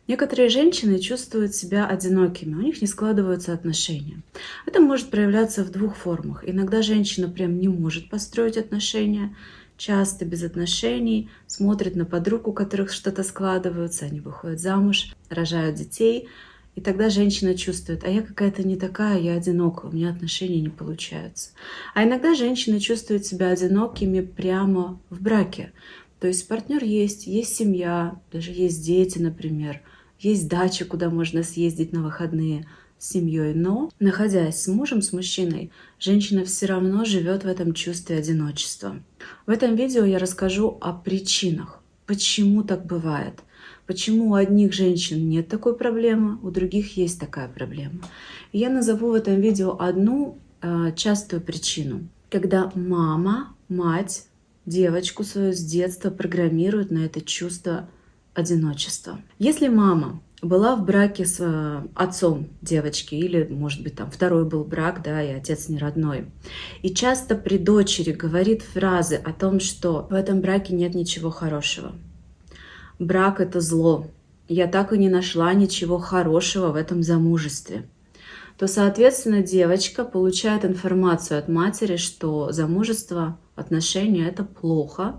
Некоторые женщины чувствуют себя одинокими, у них не складываются отношения. Это может проявляться в двух формах. Иногда женщина прям не может построить отношения, часто без отношений, смотрит на подруг, у которых что-то складывается, они выходят замуж, рожают детей, и тогда женщина чувствует, а я какая-то не такая, я одинока, у меня отношения не получаются. А иногда женщины чувствуют себя одинокими прямо в браке. То есть партнер есть семья, даже есть дети, например, есть дача, куда можно съездить на выходные с семьей. Но, находясь с мужем, с мужчиной, женщина все равно живет в этом чувстве одиночества. В этом видео я расскажу о причинах, почему так бывает. Почему у одних женщин нет такой проблемы, у других есть такая проблема. И я назову в этом видео одну частую причину, когда мама, мать, девочку свою с детства программирует на это чувство одиночества. Если мама была в браке с отцом девочки, или, может быть, там второй был брак, да, и отец не родной, и часто при дочери говорит фразы о том, что в этом браке нет ничего хорошего. Брак — это зло. Я так и не нашла ничего хорошего в этом замужестве. То, соответственно, девочка получает информацию от матери, что замужество, отношения — это плохо,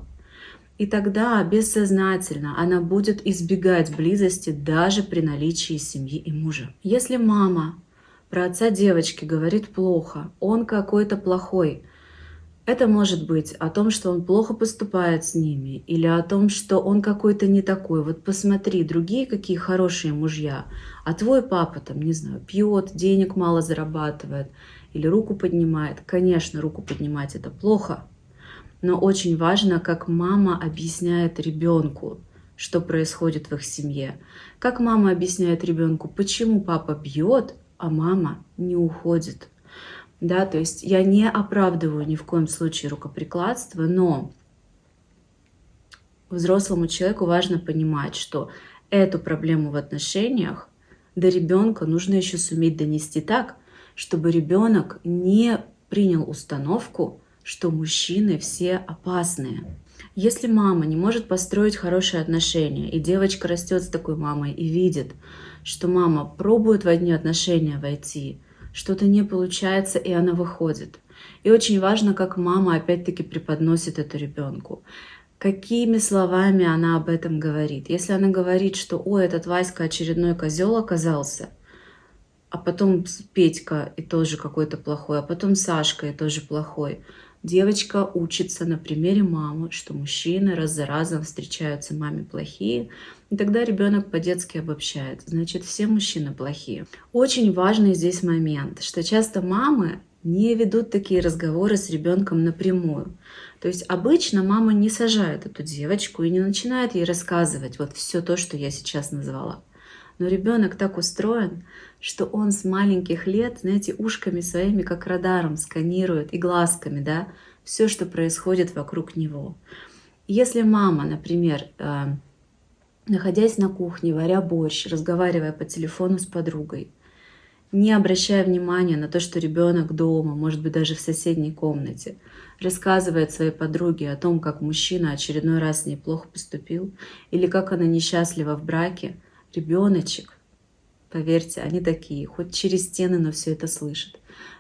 и тогда бессознательно она будет избегать близости даже при наличии семьи и мужа. Если мама про отца девочки говорит плохо, он какой-то плохой, это может быть о том, что он плохо поступает с ними, или о том, что он какой-то не такой. Вот посмотри, другие какие хорошие мужья, а твой папа там, не знаю, пьет, денег мало зарабатывает, или руку поднимает. Конечно, руку поднимать это плохо, но очень важно, как мама объясняет ребенку, что происходит в их семье. Как мама объясняет ребенку, почему папа бьет, а мама не уходит. Да, то есть я не оправдываю ни в коем случае рукоприкладство, но взрослому человеку важно понимать, что эту проблему в отношениях до ребенка нужно еще суметь донести так, чтобы ребенок не принял установку, что мужчины все опасные. Если мама не может построить хорошие отношения, и девочка растет с такой мамой и видит, что мама пробует в одни отношения войти, что-то не получается, и она выходит. И очень важно, как мама опять-таки преподносит это ребенку. Какими словами она об этом говорит. Если она говорит, что «Ой, этот Васька очередной козел оказался», а потом Петька и тоже какой-то плохой, а потом Сашка и тоже плохой. Девочка учится на примере мамы, что мужчины раз за разом встречаются маме плохие, и тогда ребенок по-детски обобщает. Значит, все мужчины плохие. Очень важный здесь момент, что часто мамы не ведут такие разговоры с ребенком напрямую. То есть обычно мама не сажает эту девочку и не начинает ей рассказывать вот все то, что я сейчас назвала. Но ребенок так устроен, что он с маленьких лет, знаете, ушками своими, как радаром, сканирует и глазками, да, все, что происходит вокруг него. Если мама, например, находясь на кухне, варя борщ, разговаривая по телефону с подругой, не обращая внимания на то, что ребенок дома, может быть, даже в соседней комнате, рассказывает своей подруге о том, как мужчина очередной раз с ней плохо поступил, или как она несчастлива в браке, ребеночек, поверьте, они такие, хоть через стены, но все это слышит.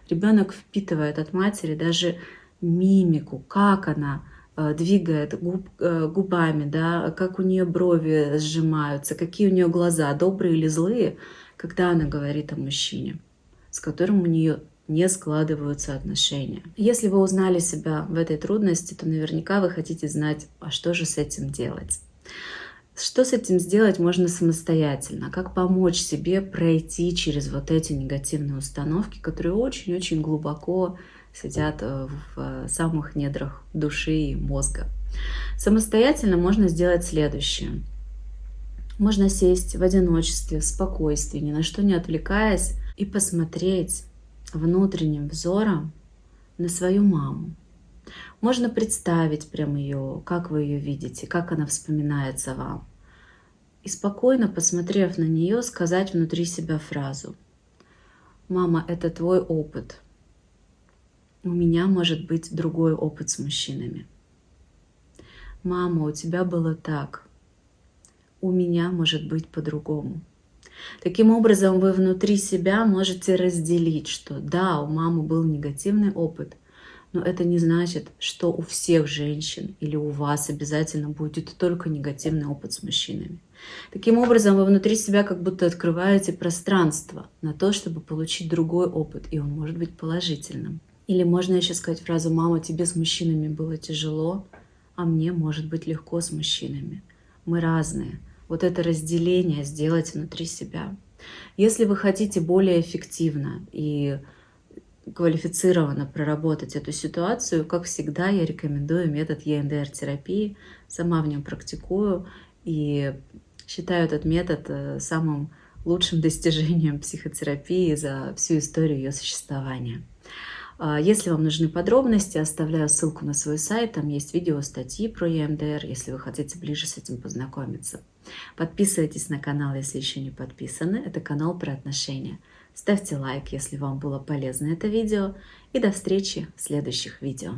Ребенок впитывает от матери даже мимику, как она двигает губами, да, как у нее брови сжимаются, какие у нее глаза, добрые или злые, когда она говорит о мужчине, с которым у нее не складываются отношения. Если вы узнали себя в этой трудности, то наверняка вы хотите знать, а что же с этим делать. Что с этим сделать можно самостоятельно? Как помочь себе пройти через вот эти негативные установки, которые очень-очень глубоко сидят в самых недрах души и мозга? Самостоятельно можно сделать следующее. Можно сесть в одиночестве, в спокойствии, ни на что не отвлекаясь, и посмотреть внутренним взором на свою маму. Можно представить прям ее, как вы ее видите, как она вспоминается вам. И спокойно, посмотрев на нее, сказать внутри себя фразу: «Мама, это твой опыт. У меня может быть другой опыт с мужчинами. Мама, у тебя было так. у меня может быть по-другому. Таким образом, вы внутри себя можете разделить, что да, у мамы был негативный опыт, но это не значит, что у всех женщин или у вас обязательно будет только негативный опыт с мужчинами. Таким образом, вы внутри себя как будто открываете пространство на то, чтобы получить другой опыт, и он может быть положительным. Или можно еще сказать фразу: «Мама, тебе с мужчинами было тяжело, а мне может быть легко с мужчинами. Мы разные». Вот это разделение сделать внутри себя. Если вы хотите более эффективно и квалифицированно проработать эту ситуацию, как всегда, я рекомендую метод EMDR-терапии. Сама в нем практикую и считаю этот метод самым лучшим достижением психотерапии за всю историю ее существования. Если вам нужны подробности, оставляю ссылку на свой сайт, там есть видео, статьи про EMDR, если вы хотите ближе с этим познакомиться. Подписывайтесь на канал, если еще не подписаны, это канал про отношения. Ставьте лайк, если вам было полезно это видео, и до встречи в следующих видео.